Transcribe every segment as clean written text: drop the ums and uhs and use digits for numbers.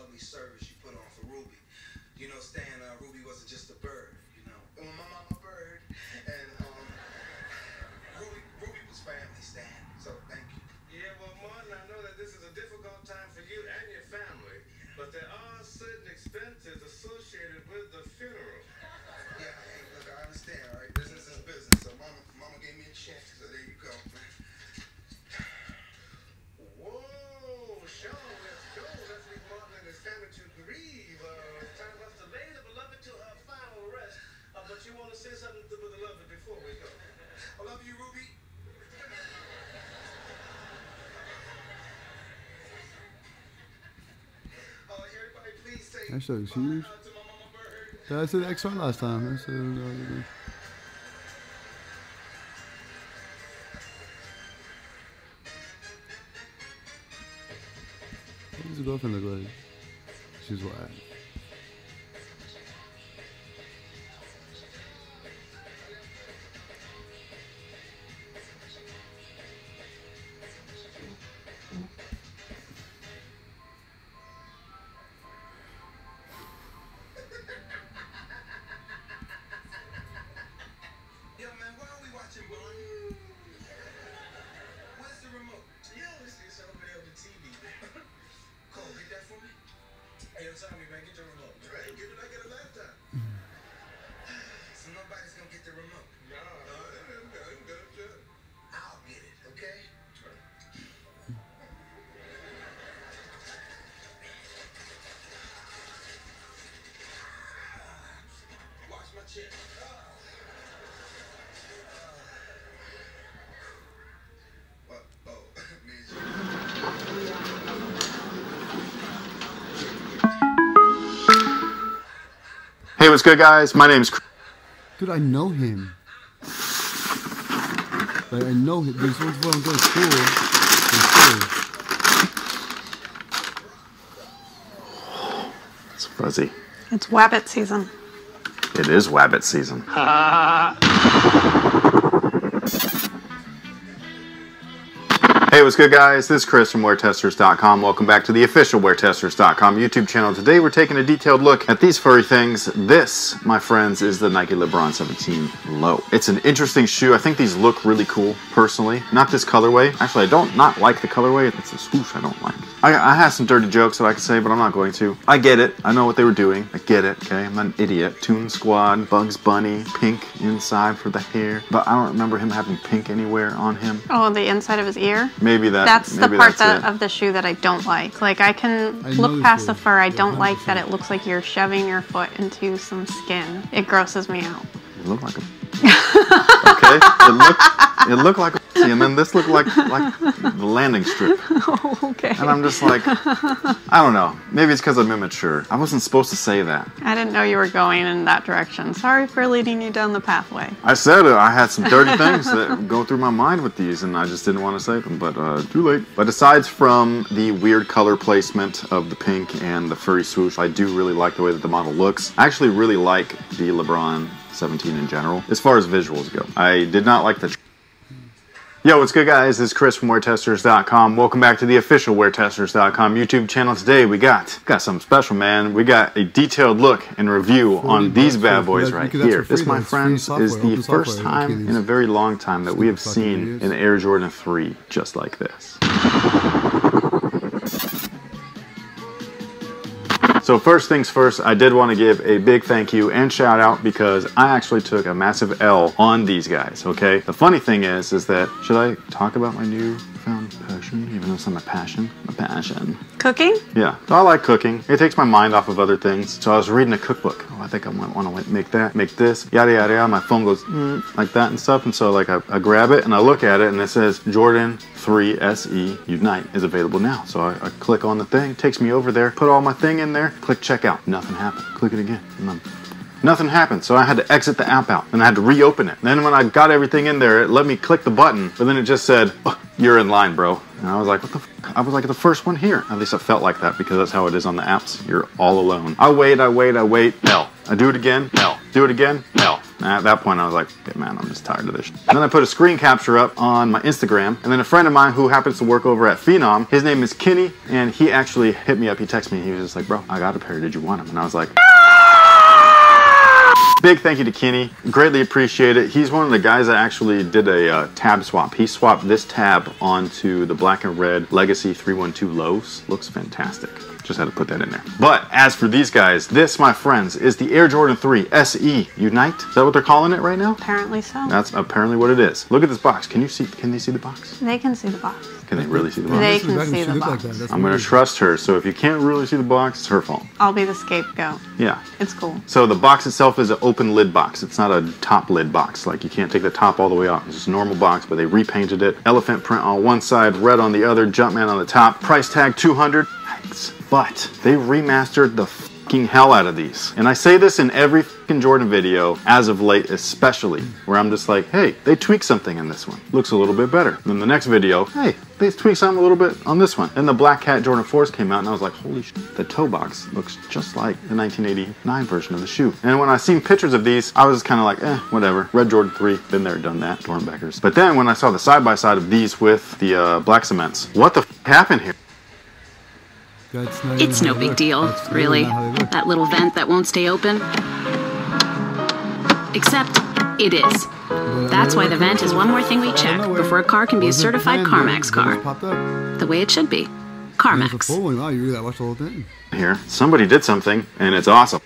lovely service you put on for Ruby. You know, Stan, Ruby wasn't just a bird, you know. And my mama bird, and Ruby was family, Stan. So thank you. Yeah, well, Martin, I know that this is a difficult time for you and your family, but there are certain expenses associated with the funeral. Yeah, hey, look, I understand, all right? Business is business. So mama gave me a check, so there you go. Whoa, Sean, let's go. Let's leave Martin and his family to grieve. Time for us to lay the beloved to her final rest. But you want to say something to the beloved before we go? I love you, Ruby. Everybody, please say That shit was huge. to my mama bird. Yeah, I said XR last time. I said, what does the girlfriend look like? She's white. Yo, man, why are we watching Barney? Where's the remote? Yeah, it's over there on the TV. Cole, get that for me. Hey, Tommy, man, get your remote. Right, get it, I get a laptop. So nobody's gonna get the remote. No, I'm good. I'll get it, okay? Watch my chip. What? Oh, Hey, what's good, guys? My name's Chris. Dude, I know him. Like, I know him. This one's from going to school. It's fuzzy. It's Wabbit season. It is Wabbit season. Hey, what's good, guys? This is Chris from WearTesters.com. Welcome back to the official WearTesters.com YouTube channel. Today we're taking a detailed look at these furry things. This, my friends, is the Nike LeBron 17 Low. It's an interesting shoe. I think these look really cool, personally. Not this colorway. Actually, I don't not like the colorway. It's the swoosh I don't like. I have some dirty jokes that I could say, but I'm not going to. I get it. I know what they were doing. I get it, okay? I'm not an idiot. Toon Squad, Bugs Bunny, pink inside for the hair. But I don't remember him having pink anywhere on him. Oh, the inside of his ear? Maybe that. That's maybe the part that's of the shoe that I don't like. Like, I can look past the fur. I don't like that it looks like you're shoving your foot into some skin. It grosses me out. It looked like a... okay? It looked like a... And then this looked like the landing strip. Oh, okay. And I'm just like, I don't know. Maybe it's because I'm immature. I wasn't supposed to say that. I didn't know you were going in that direction. Sorry for leading you down the pathway. I said it. I had some dirty things that go through my mind with these, and I just didn't want to say them, but too late. But aside from the weird color placement of the pink and the furry swoosh, I do really like the way that the model looks. I actually really like the LeBron 17 in general, as far as visuals go. I did not like the... Yo, what's good, guys? This is Chris from WearTesters.com. Welcome back to the official WearTesters.com YouTube channel. Today we got something special, man. We got a detailed look and review on these bad boys right here. This, my friends, is the first time in a very long time that we have seen an Air Jordan 3 just like this. So first things first, I did want to give a big thank you and shout out because I actually took a massive L on these guys, okay? The funny thing is that, should I talk about my newfound passion, even though it's not my passion? My passion. Cooking? Yeah, so I like cooking. It takes my mind off of other things. So I was reading a cookbook. Oh, I think I might want to make that, make this, yada, yada, yada. My phone goes like that and stuff. And so like I grab it and I look at it and it says Jordan 3 SE Unite is available now. So I click on the thing, takes me over there, put all my thing in there, click checkout. Nothing happened. Click it again. Nothing happened. So I had to exit the app out and I had to reopen it. And then when I got everything in there, it let me click the button, but then it just said, oh, you're in line, bro. And I was like, what the f? I was like the first one here. At least it felt like that because that's how it is on the apps. You're all alone. I wait. Hell. I do it again. Hell. Do it again. Hell. And at that point, I was like, okay, man, I'm just tired of this. And then I put a screen capture up on my Instagram, and then a friend of mine who happens to work over at Phenom, his name is Kenny, and he actually hit me up. He texted me, he was just like, bro, I got a pair, did you want them? And I was like, big thank you to Kenny, greatly appreciate it. He's one of the guys that actually did a tab swap. He swapped this tab onto the black and red Legacy 312 lows. Looks fantastic. Just had to put that in there. But as for these guys, this, my friends, is the Air Jordan 3 SE Unite. Is that what they're calling it right now? Apparently so. That's apparently what it is. Look at this box. Can they see the box? They can see the box. Can they really see the box? They can see the box. Like I'm going to trust her, so if you can't really see the box, it's her fault. I'll be the scapegoat. Yeah. It's cool. So the box itself is an open lid box. It's not a top lid box. Like, you can't take the top all the way off. It's just a normal box, but they repainted it. Elephant print on one side, red on the other, Jumpman on the top. Price tag $200. Yikes. But they remastered the fucking hell out of these. And I say this in every fucking Jordan video, as of late especially, where I'm just like, hey, they tweaked something in this one. Looks a little bit better. Then the next video, hey, they tweaked something a little bit on this one. Then the Black Cat Jordan 4s came out, and I was like, holy shit, the toe box looks just like the 1989 version of the shoe. And when I seen pictures of these, I was kind of like, whatever. Red Jordan 3, been there, done that, Dornbeckers. But then when I saw the side-by-side of these with the black cements, what the f happened here? It's no big deal, really. That little vent that won't stay open. Except, it is. That's why the vent is one more thing we check before a car can be a certified CarMax car. The way it should be. CarMax. Wow, you really watched the whole thing. Here, somebody did something, and it's awesome.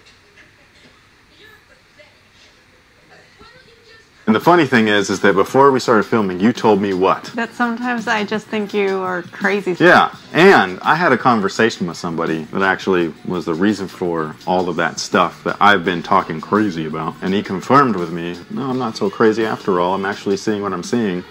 And the funny thing is that before we started filming, you told me what? That sometimes I just think you are crazy. Yeah, and I had a conversation with somebody that actually was the reason for all of that stuff that I've been talking crazy about. And he confirmed with me, no, I'm not so crazy after all. I'm actually seeing what I'm seeing.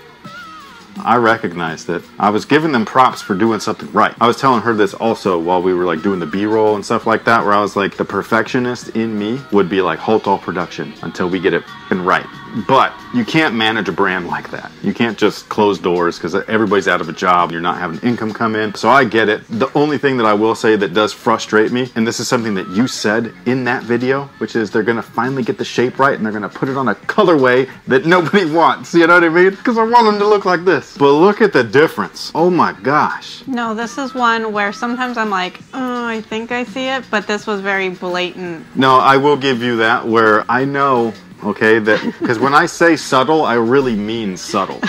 I recognized it. I was giving them props for doing something right. I was telling her this also while we were like doing the B-roll and stuff like that, where I was like, the perfectionist in me would be like, halt all production until we get it f***ing right. But you can't manage a brand like that. You can't just close doors because everybody's out of a job. You're not having income come in. So I get it. The only thing that I will say that does frustrate me, and this is something that you said in that video, which is they're going to finally get the shape right and they're going to put it on a colorway that nobody wants. You know what I mean? Because I want them to look like this. But look at the difference. Oh my gosh. No, this is one where sometimes I'm like, oh, I think I see it, but this was very blatant. No, I will give you that where I know, okay, that because when I say subtle, I really mean subtle.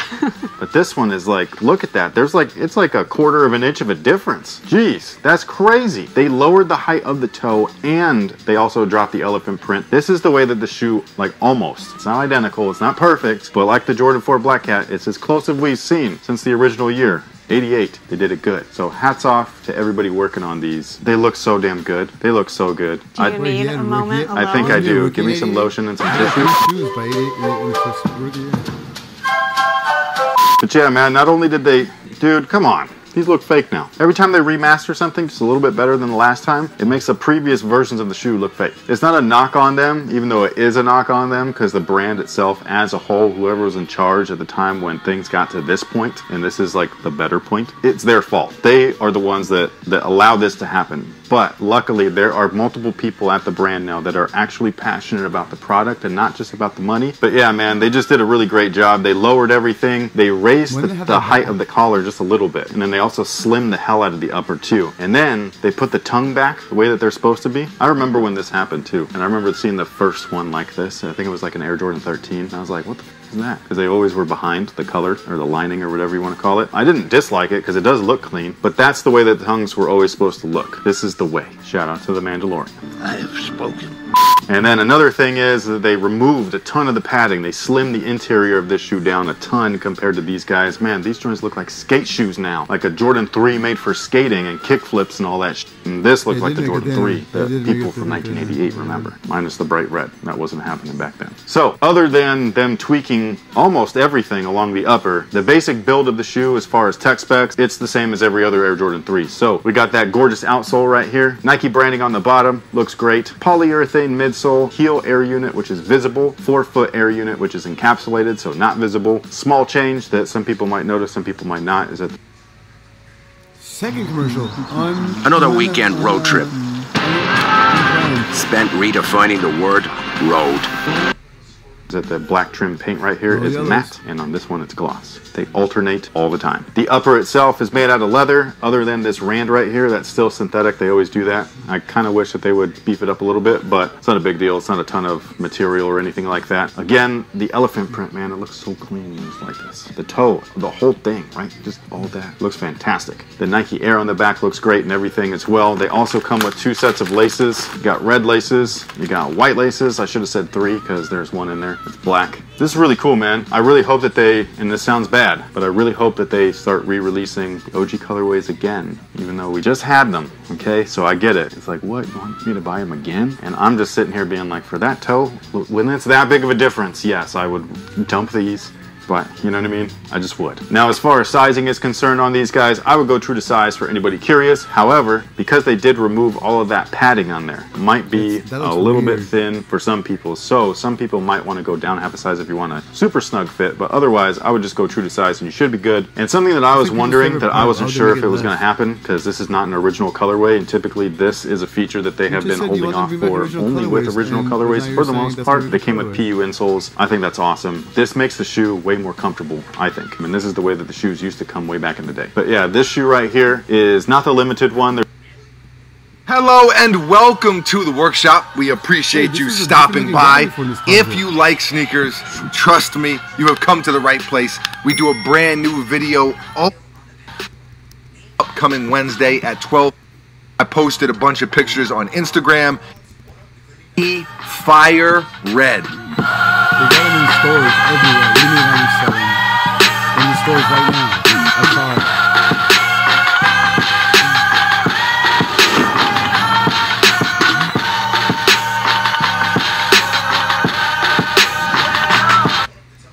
But this one is like, look at that. There's like, it's like a quarter of an inch of a difference. Jeez, that's crazy. They lowered the height of the toe and they also dropped the elephant print. This is the way that the shoe, like almost, it's not identical, it's not perfect, but like the Jordan 4 Black Cat, it's as close as we've seen since the original year. 88. They did it good. So hats off to everybody working on these. They look so damn good. They look so good. Do you need a moment alone? I think I do. Give me some lotion and some tissue. But yeah, man, not only did they... Dude, come on. These look fake now. Every time they remaster something just a little bit better than the last time, it makes the previous versions of the shoe look fake. It's not a knock on them, even though it is a knock on them, because the brand itself as a whole, whoever was in charge at the time when things got to this point, and this is like the better point, it's their fault. They are the ones that allow this to happen. But luckily, there are multiple people at the brand now that are actually passionate about the product and not just about the money. But yeah, man, they just did a really great job. They lowered everything. They raised the height of the collar just a little bit. And then they also slimmed the hell out of the upper too. And then they put the tongue back the way that they're supposed to be. I remember when this happened too. And I remember seeing the first one like this. I think it was like an Air Jordan 13. And I was like, what the f is that? Because they always were behind the color or the lining or whatever you want to call it. I didn't dislike it because it does look clean, but that's the way that the tongues were always supposed to look. This is the way. Shout out to the Mandalorian. I have spoken. And then another thing is that they removed a ton of the padding. They slimmed the interior of this shoe down a ton compared to these guys. Man, these joints look like skate shoes now. Like a Jordan 3 made for skating and kick flips and all that shit. And this looks like the Jordan 3 that people from 1988 remember. Minus the bright red. That wasn't happening back then. So, other than them tweaking almost everything along the upper, the basic build of the shoe as far as tech specs, it's the same as every other Air Jordan 3. So, we got that gorgeous outsole right here. Nike branding on the bottom. Looks great. Polyurethane midsole. Heel air unit, which is visible. Forefoot air unit, which is encapsulated, so not visible. Small change that some people might notice, some people might not, is that... Second commercial. Another weekend road trip. Spent redefining the word road. that the black trim paint right here is matte, and on this one it's gloss. They alternate all the time. The upper itself is made out of leather, other than this rand right here that's still synthetic. They always do that. I kind of wish that they would beef it up a little bit, but it's not a big deal. It's not a ton of material or anything like that. Again, the elephant print, man, it looks so clean just like this. The toe, the whole thing, right? Just all that. Looks fantastic. The Nike Air on the back looks great and everything as well. They also come with 2 sets of laces. You got red laces, you got white laces. I should have said 3 because there's one in there. It's black. This is really cool, man. I really hope that they, and this sounds bad, but I really hope that they start re-releasing the OG colorways again, even though we just had them, okay? So I get it. It's like, what, you want me to buy them again? And I'm just sitting here being like, for that toe, when it's that big of a difference, yes, I would dump these. But, you know what I mean? I just would. Now, as far as sizing is concerned on these guys, I would go true to size for anybody curious. However, because they did remove all of that padding on there, it might be a little bit thin for some people. So some people might want to go down half a size if you want a super snug fit. But otherwise, I would just go true to size and you should be good. And something that I was wondering that I wasn't sure if it was going to happen, because this is not an original colorway. And typically this is a feature that they have been holding off for only with original colorways for the most part. They came with PU insoles. I think that's awesome. This makes the shoe way more comfortable, I think. I mean, this is the way that the shoes used to come way back in the day. But yeah, this shoe right here is not the limited one. Hello and welcome to the workshop. We appreciate you stopping by. If you like sneakers, trust me, you have come to the right place. We do a brand new video upcoming Wednesday at 12. I posted a bunch of pictures on Instagram. Fire red. They got them in stores everywhere. What do you mean how many selling? In the stores right now. I saw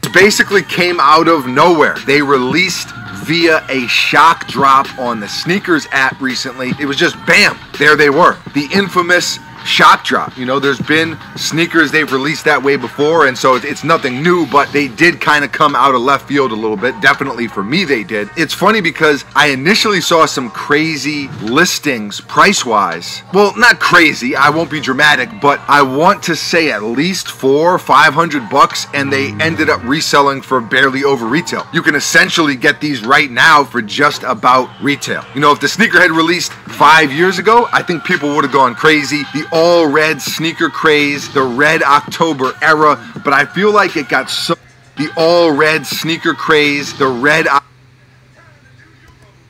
it. Basically came out of nowhere. They released via a shock drop on the sneakers app recently. It was just bam, there they were. The infamous shock drop. You know, there's been sneakers they've released that way before, and so it's nothing new, but they did kind of come out of left field a little bit. Definitely for me they did. It's funny because I initially saw some crazy listings price-wise. Well, not crazy, I won't be dramatic, but I want to say at least $400 or $500, and they ended up reselling for barely over retail. You can essentially get these right now for just about retail. You know, if the sneakerhead released 5 years ago, I think people would have gone crazy. The all red sneaker craze, the red October era, but I feel like it got so, the all red sneaker craze, the red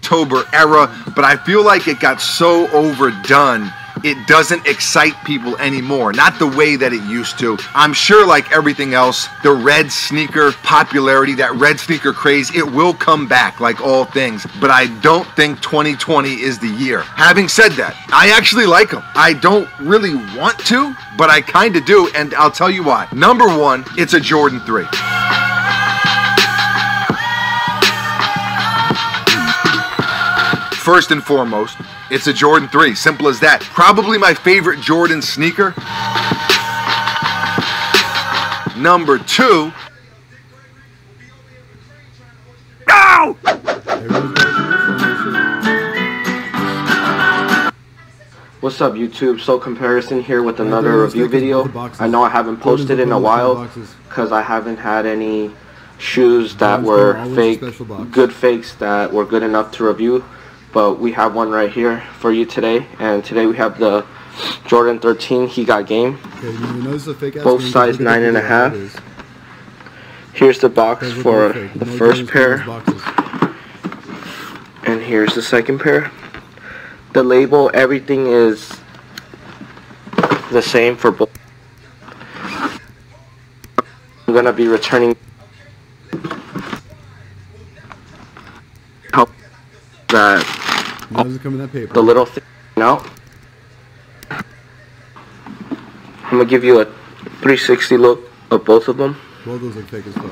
October era, but I feel like it got so overdone. It doesn't excite people anymore, not the way that it used to. I'm sure, like everything else, the red sneaker popularity, that red sneaker craze, it will come back like all things, but I don't think 2020 is the year. Having said that, I actually like them. I don't really want to, but I kind of do, and I'll tell you why. Number one, it's a Jordan 3. First and foremost, it's a Jordan 3, simple as that. Probably my favorite Jordan sneaker. Number two. No! What's up YouTube? So Comparison here with another review video. I know I haven't posted in a while because I haven't had any shoes that were fake, good fakes that were good enough to review. But we have one right here for you today, and today we have the Jordan 13 He Got Game, both size 9.5. Here's the box for the first pair, and here's the second pair. The label, everything is the same for both. I'm gonna be returning that. How does it come in that paper? The little thing out. I'm gonna give you a 360 look of both of them. Both those are fake as fuck.